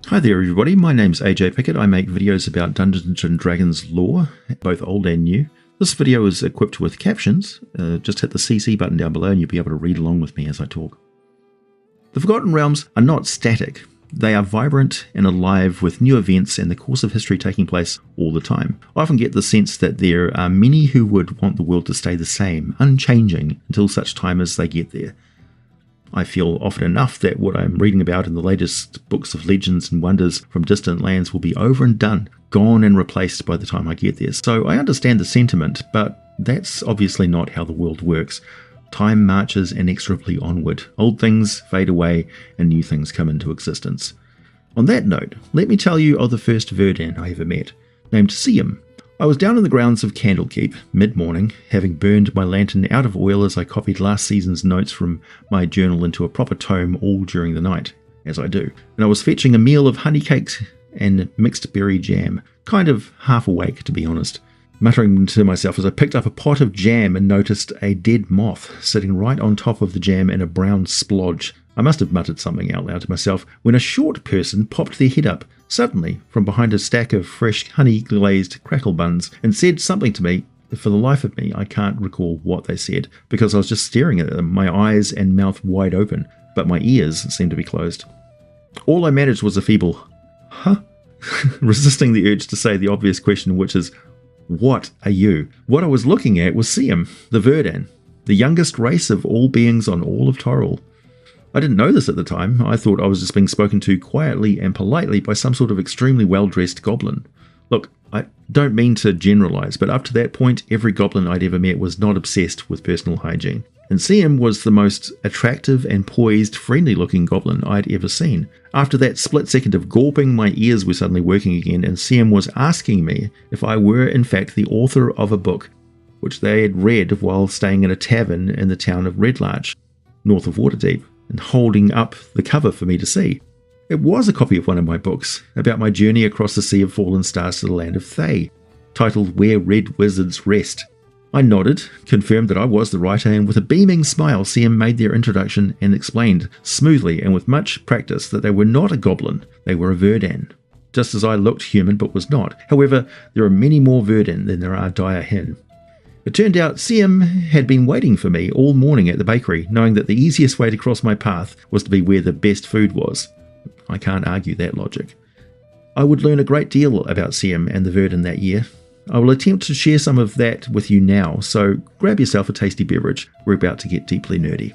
Hi there everybody, my name's AJ Pickett. I make videos about Dungeons & Dragons lore, both old and new. This video is equipped with captions. Just hit the CC button down below and you'll be able to read along with me as I talk. The Forgotten Realms are not static. They are vibrant and alive with new events and the course of history taking place all the time. I often get the sense that there are many who would want the world to stay the same, unchanging, until such time as they get there. I feel often enough that what I'm reading about in the latest books of legends and wonders from distant lands will be over and done, gone and replaced by the time I get there. So I understand the sentiment, but that's obviously not how the world works. Time marches inexorably onward. Old things fade away and new things come into existence. On that note, let me tell you of the first Verdan I ever met, named Siem. I was down in the grounds of Candlekeep, mid-morning, having burned my lantern out of oil as I copied last season's notes from my journal into a proper tome all during the night, as I do. And I was fetching a meal of honey cakes and mixed berry jam, kind of half awake to be honest, muttering to myself as I picked up a pot of jam and noticed a dead moth sitting right on top of the jam in a brown splodge. I must have muttered something out loud to myself when a short person popped their head up, suddenly, from behind a stack of fresh honey-glazed crackle buns, and said something to me. For the life of me, I can't recall what they said, because I was just staring at them, my eyes and mouth wide open, but my ears seemed to be closed. All I managed was a feeble, huh? Resisting the urge to say the obvious question, which is, what are you? What I was looking at was Siem, the Verdan, the youngest race of all beings on all of Toril. I didn't know this at the time. I thought I was just being spoken to quietly and politely by some sort of extremely well-dressed goblin. Look, I don't mean to generalize, but up to that point, every goblin I'd ever met was not obsessed with personal hygiene. And Siem was the most attractive and poised, friendly-looking goblin I'd ever seen. After that split second of gawping, my ears were suddenly working again, and Siem was asking me if I were in fact the author of a book which they had read while staying in a tavern in the town of Redlarch, north of Waterdeep, and holding up the cover for me to see. It was a copy of one of my books, about my journey across the Sea of Fallen Stars to the land of Thay, titled Where Red Wizards Rest. I nodded, confirmed that I was the writer, and with a beaming smile Siem made their introduction and explained, smoothly and with much practice, that they were not a goblin, they were a Verdan. Just as I looked human but was not. However, there are many more Verdan than there are dire Hin. It turned out Siem had been waiting for me all morning at the bakery, knowing that the easiest way to cross my path was to be where the best food was. I can't argue that logic. I would learn a great deal about Siem and the Verdan that year. I will attempt to share some of that with you now, so grab yourself a tasty beverage. We're about to get deeply nerdy.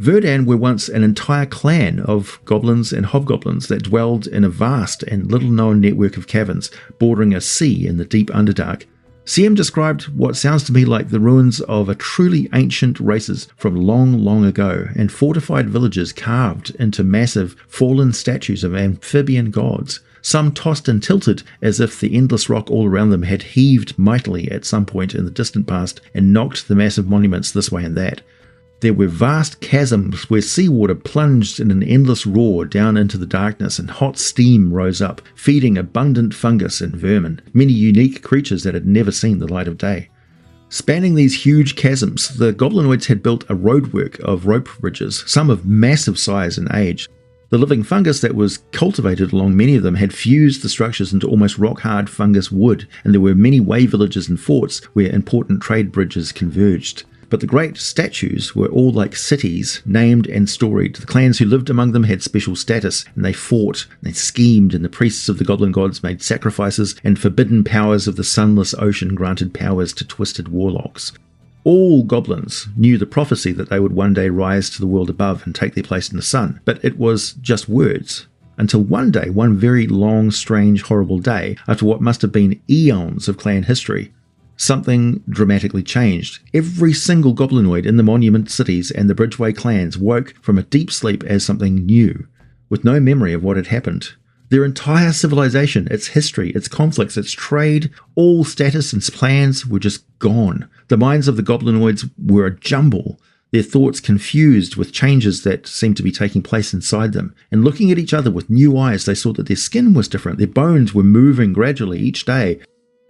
Verdan were once an entire clan of goblins and hobgoblins that dwelled in a vast and little-known network of caverns bordering a sea in the deep Underdark. Siem described what sounds to me like the ruins of a truly ancient races from long, long ago, and fortified villages carved into massive, fallen statues of amphibian gods. Some tossed and tilted as if the endless rock all around them had heaved mightily at some point in the distant past and knocked the massive monuments this way and that. There were vast chasms where seawater plunged in an endless roar down into the darkness, and hot steam rose up, feeding abundant fungus and vermin, many unique creatures that had never seen the light of day. Spanning these huge chasms, the goblinoids had built a roadwork of rope bridges, some of massive size and age. The living fungus that was cultivated along many of them had fused the structures into almost rock-hard fungus wood, and there were many way villages and forts where important trade bridges converged. But the great statues were all like cities, named and storied. The clans who lived among them had special status, and they fought, and they schemed, and the priests of the goblin gods made sacrifices, and forbidden powers of the sunless ocean granted powers to twisted warlocks. All goblins knew the prophecy that they would one day rise to the world above and take their place in the sun, but it was just words. Until one day, one very long, strange, horrible day, after what must have been eons of clan history, something dramatically changed. Every single goblinoid in the monument cities and the Bridgeway clans woke from a deep sleep as something new, with no memory of what had happened. Their entire civilization, its history, its conflicts, its trade, all status and plans were just gone. The minds of the goblinoids were a jumble, their thoughts confused with changes that seemed to be taking place inside them. And looking at each other with new eyes, they saw that their skin was different, their bones were moving gradually each day.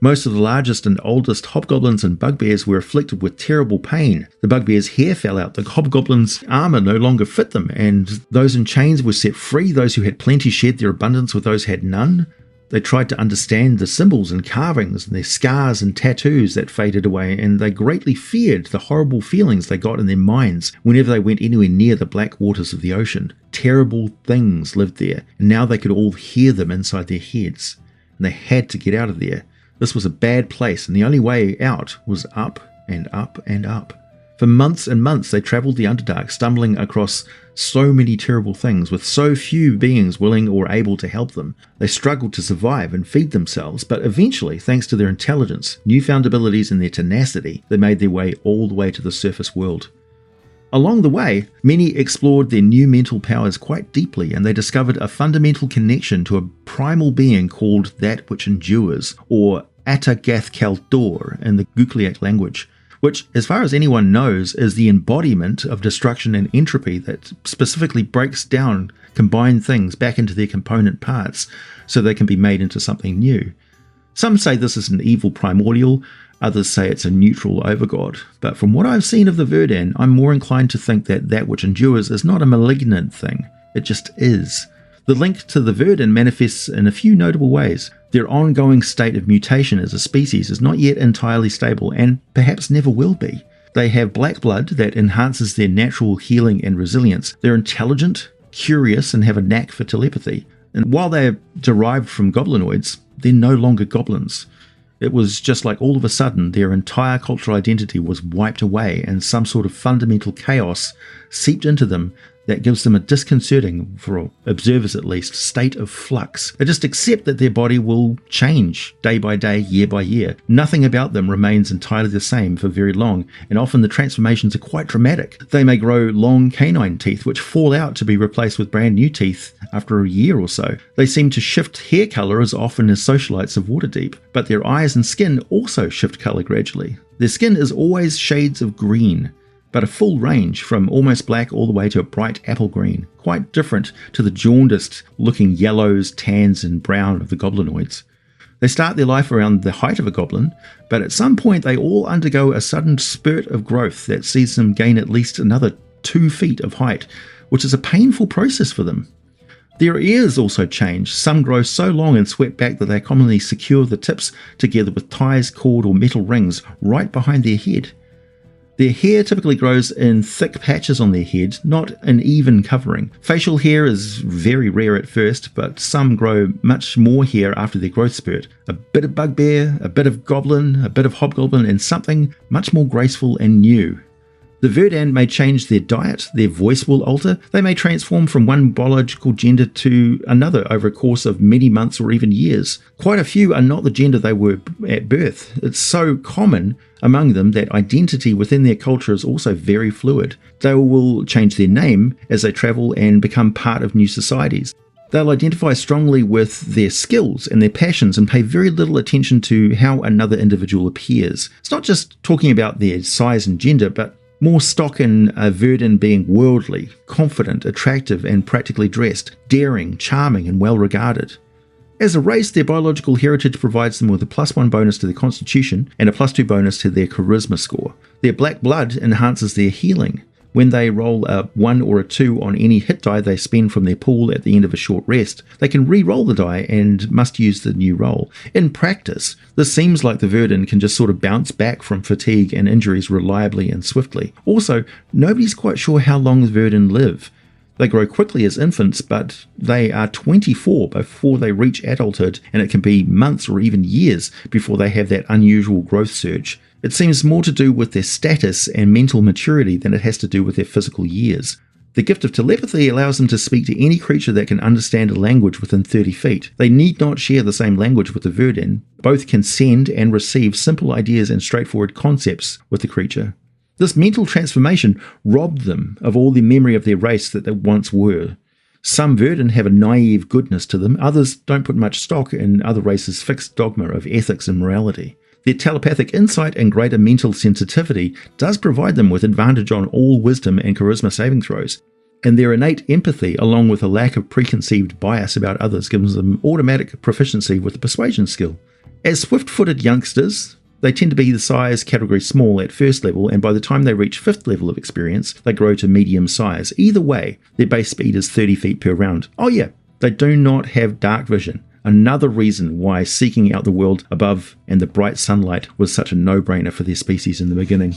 Most of the largest and oldest hobgoblins and bugbears were afflicted with terrible pain. The bugbear's hair fell out, the hobgoblin's armour no longer fit them, and those in chains were set free. Those who had plenty shared their abundance with those who had none. They tried to understand the symbols and carvings and their scars and tattoos that faded away, and they greatly feared the horrible feelings they got in their minds whenever they went anywhere near the black waters of the ocean. Terrible things lived there, and now they could all hear them inside their heads, and they had to get out of there. This was a bad place, and the only way out was up and up and up. For months and months they travelled the Underdark, stumbling across so many terrible things, with so few beings willing or able to help them. They struggled to survive and feed themselves, but eventually, thanks to their intelligence, newfound abilities and their tenacity, they made their way all the way to the surface world. Along the way, many explored their new mental powers quite deeply, and they discovered a fundamental connection to a primal being called That Which Endures, or Atagath-Kaldor in the Gluestick language, which, as far as anyone knows, is the embodiment of destruction and entropy that specifically breaks down combined things back into their component parts so they can be made into something new. Some say this is an evil primordial, others say it's a neutral overgod, but from what I've seen of the Verdan, I'm more inclined to think that That Which Endures is not a malignant thing, it just is. The link to the Verdan manifests in a few notable ways. Their ongoing state of mutation as a species is not yet entirely stable, and perhaps never will be. They have black blood that enhances their natural healing and resilience. They're intelligent, curious, and have a knack for telepathy. And while they are derived from goblinoids, they're no longer goblins. It was just like all of a sudden their entire cultural identity was wiped away, and some sort of fundamental chaos seeped into them that gives them a disconcerting, for observers at least, state of flux. They just accept that their body will change day by day, year by year. Nothing about them remains entirely the same for very long, and often the transformations are quite dramatic. They may grow long canine teeth, which fall out to be replaced with brand new teeth after a year or so. They seem to shift hair colour as often as socialites of Waterdeep, but their eyes and skin also shift colour gradually. Their skin is always shades of green, but a full range from almost black all the way to a bright apple green, quite different to the jaundiced looking yellows, tans and brown of the goblinoids. They start their life around the height of a goblin, but at some point they all undergo a sudden spurt of growth that sees them gain at least another 2 feet of height, which is a painful process for them. Their ears also change. Some grow so long and swept back that they commonly secure the tips together with ties, cord or metal rings right behind their head. Their hair typically grows in thick patches on their head, not an even covering. Facial hair is very rare at first, but some grow much more hair after their growth spurt. A bit of bugbear, a bit of goblin, a bit of hobgoblin, and something much more graceful and new. The Verdan may change their diet, their voice will alter, they may transform from one biological gender to another over a course of many months or even years. Quite a few are not the gender they were at birth. It's so common among them that identity within their culture is also very fluid. They will change their name as they travel and become part of new societies. They'll identify strongly with their skills and their passions and pay very little attention to how another individual appears. It's not just talking about their size and gender, but more stock in a Verdan being worldly, confident, attractive and practically dressed, daring, charming and well regarded. As a race, their biological heritage provides them with a +1 bonus to their constitution and a +2 bonus to their charisma score. Their black blood enhances their healing. When they roll a 1 or a 2 on any hit die they spend from their pool at the end of a short rest, they can re-roll the die and must use the new roll. In practice, this seems like the Verdan can just sort of bounce back from fatigue and injuries reliably and swiftly. Also, nobody's quite sure how long the Verdan live. They grow quickly as infants, but they are 24 before they reach adulthood, and it can be months or even years before they have that unusual growth surge. It seems more to do with their status and mental maturity than it has to do with their physical years. The gift of telepathy allows them to speak to any creature that can understand a language within 30 feet. They need not share the same language with the Verdan. Both can send and receive simple ideas and straightforward concepts with the creature. This mental transformation robbed them of all the memory of their race that they once were. Some Verdan have a naive goodness to them, others don't put much stock in other races' fixed dogma of ethics and morality. Their telepathic insight and greater mental sensitivity does provide them with advantage on all wisdom and charisma saving throws, and their innate empathy along with a lack of preconceived bias about others gives them automatic proficiency with the persuasion skill. As swift-footed youngsters, they tend to be the size category small at first level, and by the time they reach 5th level of experience, they grow to medium size. Either way, their base speed is 30 feet per round. Oh yeah, they do not have dark vision. Another reason why seeking out the world above and the bright sunlight was such a no-brainer for their species in the beginning.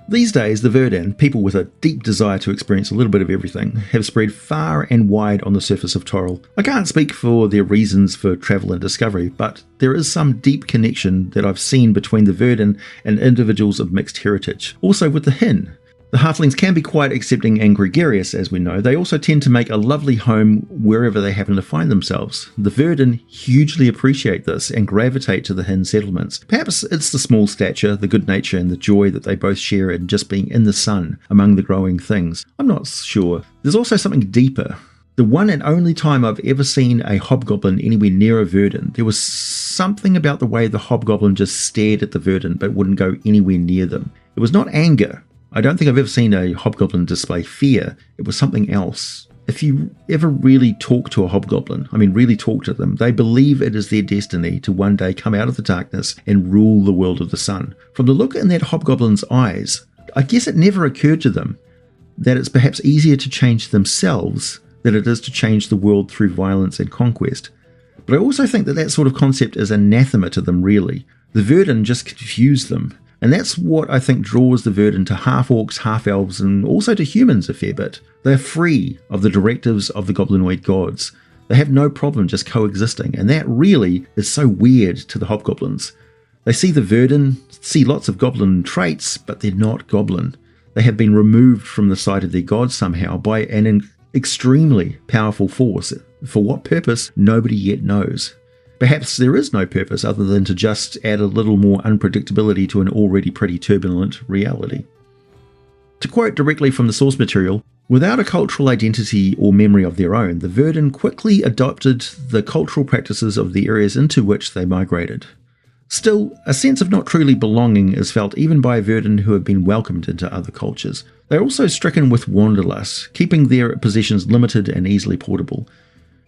These days, the Verdan, people with a deep desire to experience a little bit of everything, have spread far and wide on the surface of Toril. I can't speak for their reasons for travel and discovery, but there is some deep connection that I've seen between the Verdan and individuals of mixed heritage. Also with the Hin. The halflings can be quite accepting and gregarious, as we know. They also tend to make a lovely home wherever they happen to find themselves. The Verdan hugely appreciate this and gravitate to the Hin settlements. Perhaps it's the small stature, the good nature, and the joy that they both share in just being in the sun among the growing things. I'm not sure. There's also something deeper. The one and only time I've ever seen a hobgoblin anywhere near a Verdan, there was something about the way the hobgoblin just stared at the Verdan but wouldn't go anywhere near them. It was not anger. I don't think I've ever seen a hobgoblin display fear. It was something else. If you ever really talk to a hobgoblin, really talk to them, they believe it is their destiny to one day come out of the darkness and rule the world of the sun. From the look in that hobgoblin's eyes, I guess it never occurred to them that it's perhaps easier to change themselves than it is to change the world through violence and conquest. But I also think that that sort of concept is anathema to them, really. The Verdan just confuse them. And that's what I think draws the Verdan to half-orcs, half-elves, and also to humans a fair bit. They're free of the directives of the goblinoid gods. They have no problem just coexisting, and that really is so weird to the hobgoblins. They see the Verdan, see lots of goblin traits, but they're not goblin. They have been removed from the sight of their gods somehow by an extremely powerful force. For what purpose, nobody yet knows. Perhaps there is no purpose other than to just add a little more unpredictability to an already pretty turbulent reality. To quote directly from the source material, without a cultural identity or memory of their own, the Verdan quickly adopted the cultural practices of the areas into which they migrated. Still, a sense of not truly belonging is felt even by Verdan who have been welcomed into other cultures. They are also stricken with wanderlust, keeping their possessions limited and easily portable.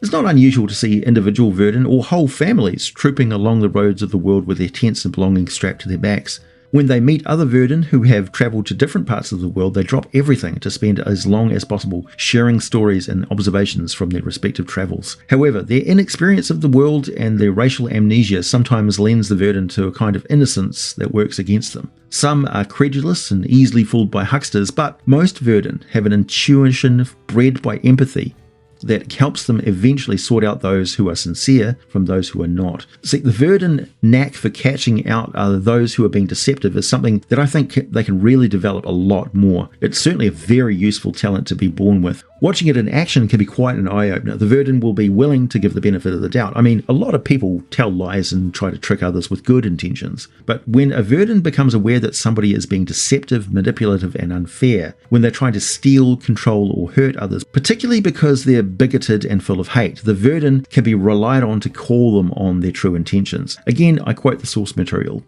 It's not unusual to see individual Verdan or whole families trooping along the roads of the world with their tents and belongings strapped to their backs. When they meet other Verdan who have travelled to different parts of the world, they drop everything to spend as long as possible sharing stories and observations from their respective travels. However, their inexperience of the world and their racial amnesia sometimes lends the Verdan to a kind of innocence that works against them. Some are credulous and easily fooled by hucksters, but most Verdan have an intuition bred by empathy that helps them eventually sort out those who are sincere from those who are not. See, the Verdan knack for catching out those who are being deceptive is something that I think they can really develop a lot more. It's certainly a very useful talent to be born with. Watching it in action can be quite an eye-opener. The Verdan will be willing to give the benefit of the doubt. A lot of people tell lies and try to trick others with good intentions. But when a Verdan becomes aware that somebody is being deceptive, manipulative, and unfair, when they're trying to steal, control, or hurt others, particularly because they're bigoted and full of hate, the Verdan can be relied on to call them on their true intentions. Again, I quote the source material.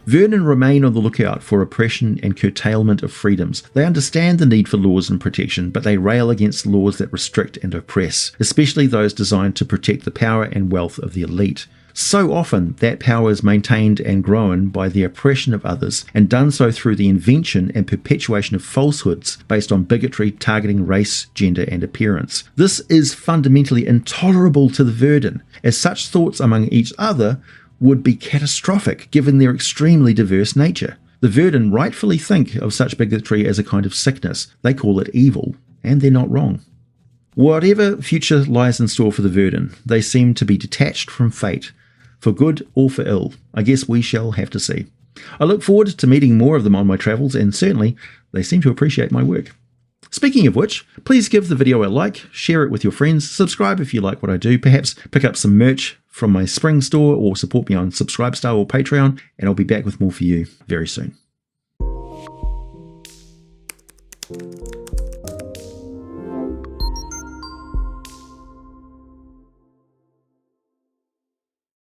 Verdan remain on the lookout for oppression and curtailment of freedoms. They understand the need for laws and protection, but they rail against laws that restrict and oppress, especially those designed to protect the power and wealth of the elite. So often, that power is maintained and grown by the oppression of others, and done so through the invention and perpetuation of falsehoods based on bigotry targeting race, gender, and appearance. This is fundamentally intolerable to the Verdan, as such thoughts among each other would be catastrophic given their extremely diverse nature. The Verdan rightfully think of such bigotry as a kind of sickness. They call it evil, and they're not wrong. Whatever future lies in store for the Verdan, they seem to be detached from fate, for good or for ill. I guess we shall have to see. I look forward to meeting more of them on my travels, and certainly they seem to appreciate my work. Speaking of which, please give the video a like, share it with your friends, subscribe if you like what I do, perhaps pick up some merch from my spring store or support me on Subscribestar or Patreon, and I'll be back with more for you very soon.